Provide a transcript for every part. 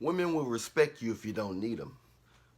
women will respect you if you don't need them.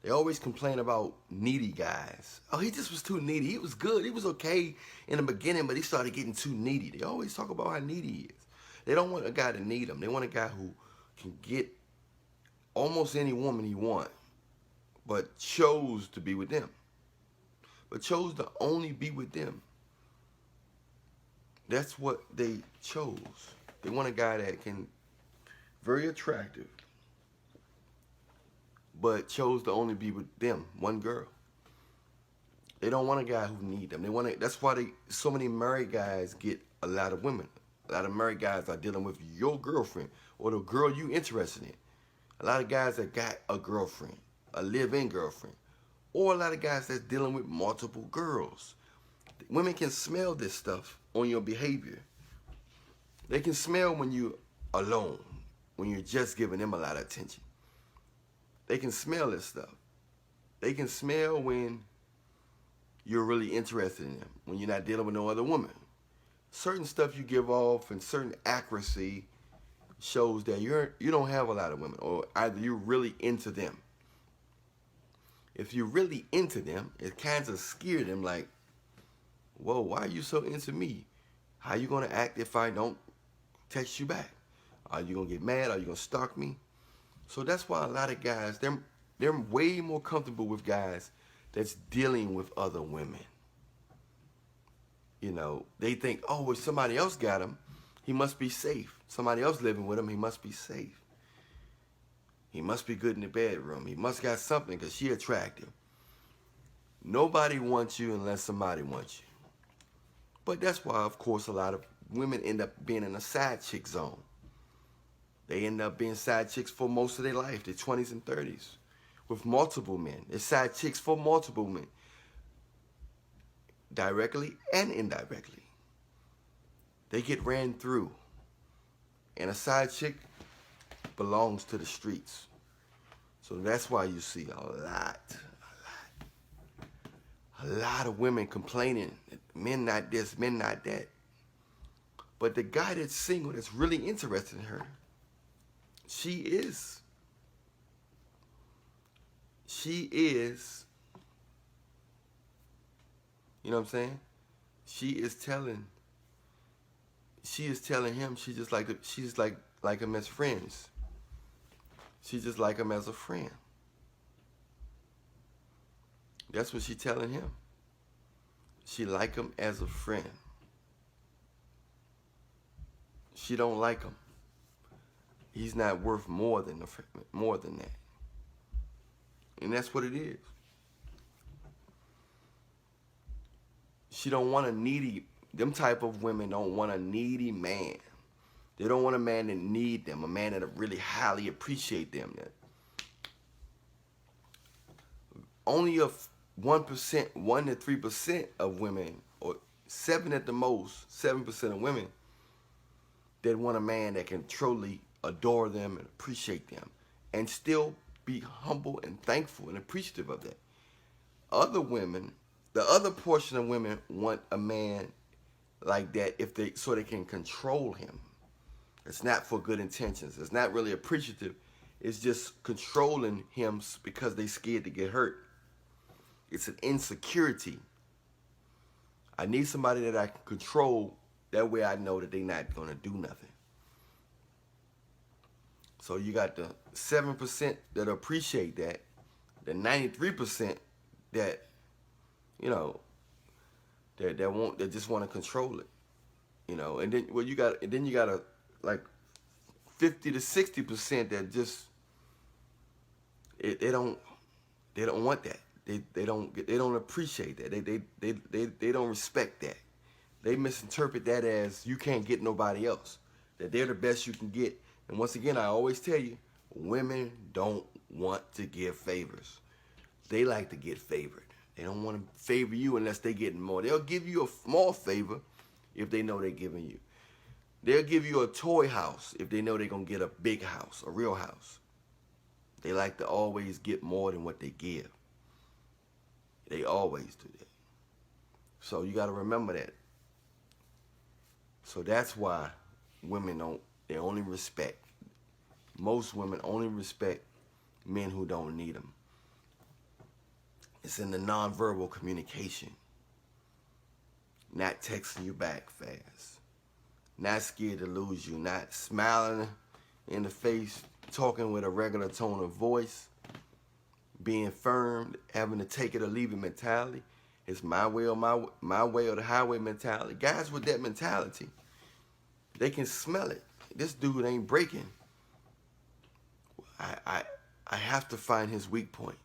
They always complain about needy guys. Oh, he just was too needy. He was good. He was okay in the beginning, but he started getting too needy. They always talk about how needy he is. They don't want a guy to need them. They want a guy who can get almost any woman he wants, but chose to be with them. But chose to only be with them. That's what they chose. They want a guy that can, very attractive, but chose to only be with them, one girl. They don't want a guy who need them. They want to, that's why so many married guys get a lot of women. A lot of married guys are dealing with your girlfriend or the girl you interested in. A lot of guys that got a girlfriend, a live-in girlfriend, or a lot of guys that's dealing with multiple girls. Women can smell this stuff on your behavior. They can smell when you're alone, when you're just giving them a lot of attention. They can smell this stuff. They can smell when you're really interested in them, when you're not dealing with no other woman. Certain stuff you give off and certain accuracy shows that you don't have a lot of women, or either you're really into them. If you're really into them, it kind of scares them like, whoa, why are you so into me? How you going to act if I don't text you back? Are you going to get mad? Are you going to stalk me? So that's why a lot of guys, they're way more comfortable with guys that's dealing with other women. You know, they think, oh, if somebody else got him, he must be safe. Somebody else living with him, he must be safe. He must be good in the bedroom. He must got something because she attractive. Nobody wants you unless somebody wants you. But that's why, of course, a lot of women end up being in a side chick zone. They end up being side chicks for most of their life, their 20s and 30s, with multiple men. They're side chicks for multiple men, directly and indirectly. They get ran through. And a side chick belongs to the streets. So that's why you see a lot of women complaining, men not this, men not that. But the guy that's single, that's really interested in her, she is, you know what I'm saying? She is telling him she's just like him as friends. She just like him as a friend. That's what she's telling him. She like him as a friend. She don't like him. He's not worth more than that. And that's what it is. She don't want a needy, them type of women don't want a needy man. They don't want a man that need them, a man that really highly appreciate them. That only 1%, 1 to 3% of women, or 7 at the most, 7% of women that want a man that can truly adore them and appreciate them and still be humble and thankful and appreciative of that. Other women, the other portion of women want a man like that so they can control him. It's not for good intentions. It's not really appreciative. It's just controlling him because they scared to get hurt. It's an insecurity. I need somebody that I can control. That way I know that they're not going to do nothing. So you got the 7% that appreciate that, the 93% that, you know, that just want to control it, you know. And then you got a like 50 to 60% that just they don't want that. They don't appreciate that. They don't respect that. They misinterpret that as you can't get nobody else. That they're the best you can get. And once again, I always tell you, women don't want to give favors. They like to get favored. They don't want to favor you unless they're getting more. They'll give you a small favor if they know they're giving you. They'll give you a toy house if they know they're going to get a big house, a real house. They like to always get more than what they give. They always do that. So you got to remember that. So that's why women they only respect most women only respect men who don't need them. It's in the nonverbal communication. Not texting you back fast. Not scared to lose you. Not smiling in the face, talking with a regular tone of voice. Being firm, having to take it or leave it mentality. It's my way or my way or the highway mentality. Guys with that mentality, they can smell it. This dude ain't breaking. I have to find his weak point.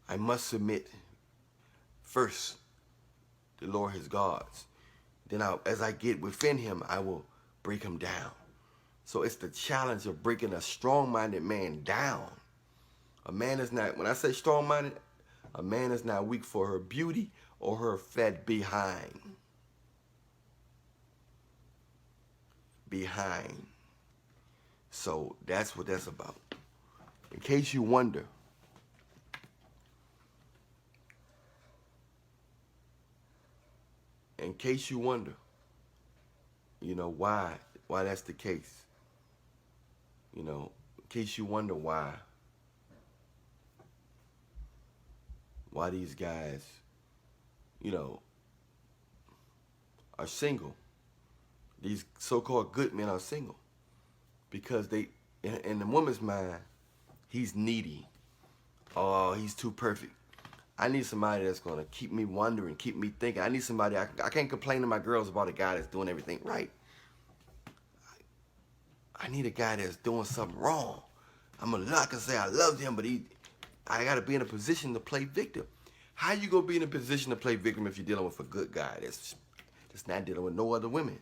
I must submit first the Lord his gods. Then as I get within him, I will break him down. So it's the challenge of breaking a strong-minded man down. A man is not, when I say strong-minded, a man is not weak for her beauty or her fat behind. Behind. So that's what that's about. In case you wonder, you know, why that's the case. You know, in case you wonder why these guys, you know, are single. These so-called good men are single. Because they, in the woman's mind, he's needy. Oh, he's too perfect. I need somebody that's going to keep me wondering, keep me thinking. I need somebody, I can't complain to my girls about a guy that's doing everything right. I need a guy that's doing something wrong. I'm not going to say I love him, but I got to be in a position to play victim. How you going to be in a position to play victim if you're dealing with a good guy that's not dealing with no other women,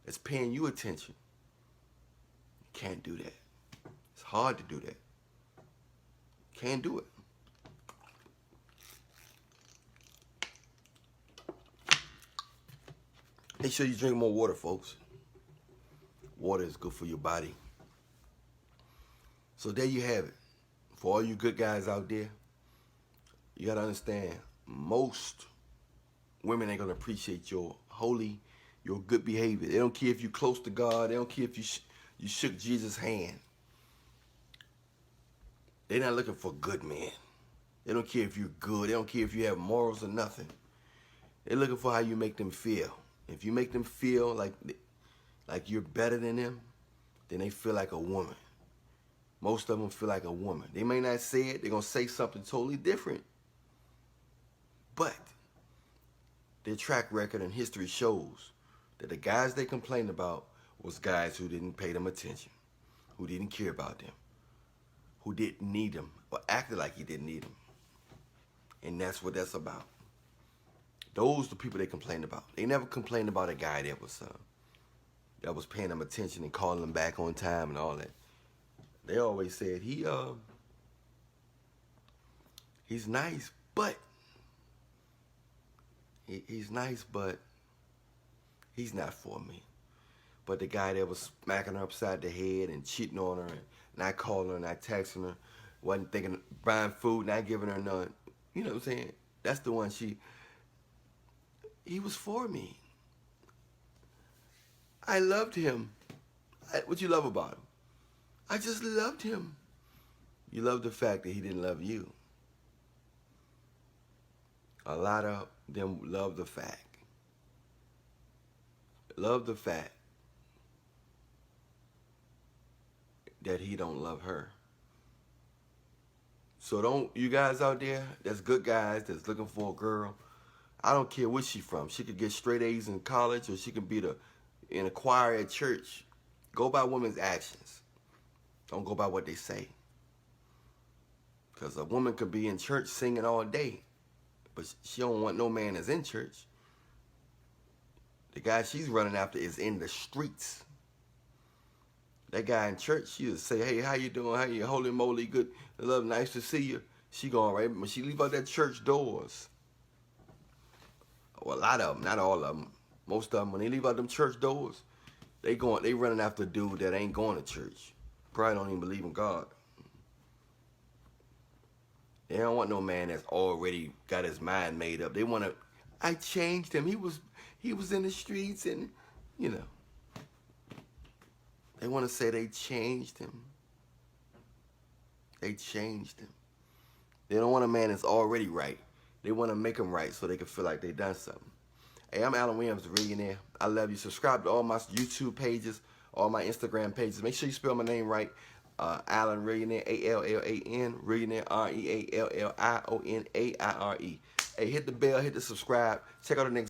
that's paying you attention? You can't do that. It's hard to do that. Can't do it. Make sure you drink more water, folks. Water is good for your body. So there you have it. For all you good guys out there, you got to understand, most women ain't going to appreciate your good behavior. They don't care if you're close to God. They don't care if you shook Jesus' hand. They're not looking for good men. They don't care if you're good. They don't care if you have morals or nothing. They're looking for how you make them feel. If you make them feel like you're better than them, then they feel like a woman. Most of them feel like a woman. They may not say it. They're going to say something totally different. But their track record and history shows that the guys they complained about was guys who didn't pay them attention, who didn't care about them, who didn't need them, or acted like he didn't need them. And that's what that's about. Those are the people they complained about. They never complained about a guy that was paying them attention and calling them back on time and all that. They always said he's nice, but he's not for me. But the guy that was smacking her upside the head and cheating on her and not calling her, not texting her, wasn't thinking, buying food, not giving her none. You know what I'm saying? That's the one he was for me. I loved him. What you love about him? I just loved him. You love the fact that he didn't love you. A lot of them love the fact. Love the fact that he don't love her. So don't, you guys out there, that's good guys that's looking for a girl, I don't care where she from. She could get straight A's in college, or she could be in a choir at church. Go by women's actions. Don't go by what they say. Because a woman could be in church singing all day, but she don't want no man that's in church. The guy she's running after is in the streets. That guy in church, she'll say, hey, how you doing? How you? Holy moly, good. Love, nice to see you. She going right, when she leave out that church doors, well, a lot of them, not all of them, most of them, when they leave out them church doors, they running after a dude that ain't going to church. Probably don't even believe in God. They don't want no man that's already got his mind made up. They want to, I changed him. He was in the streets and, you know. They want to say they changed him. They changed him. They don't want a man that's already right. They want to make him right so they can feel like they done something. Hey, I'm Allan Williams, the Reallionaire. I love you. Subscribe to all my YouTube pages, all my Instagram pages. Make sure you spell my name right. Allan Reallionaire, A-L-L-A-N, Reallionaire, R-E-A-L-L-I-O-N-A-I-R-E. Hey, hit the bell, hit the subscribe. Check out the next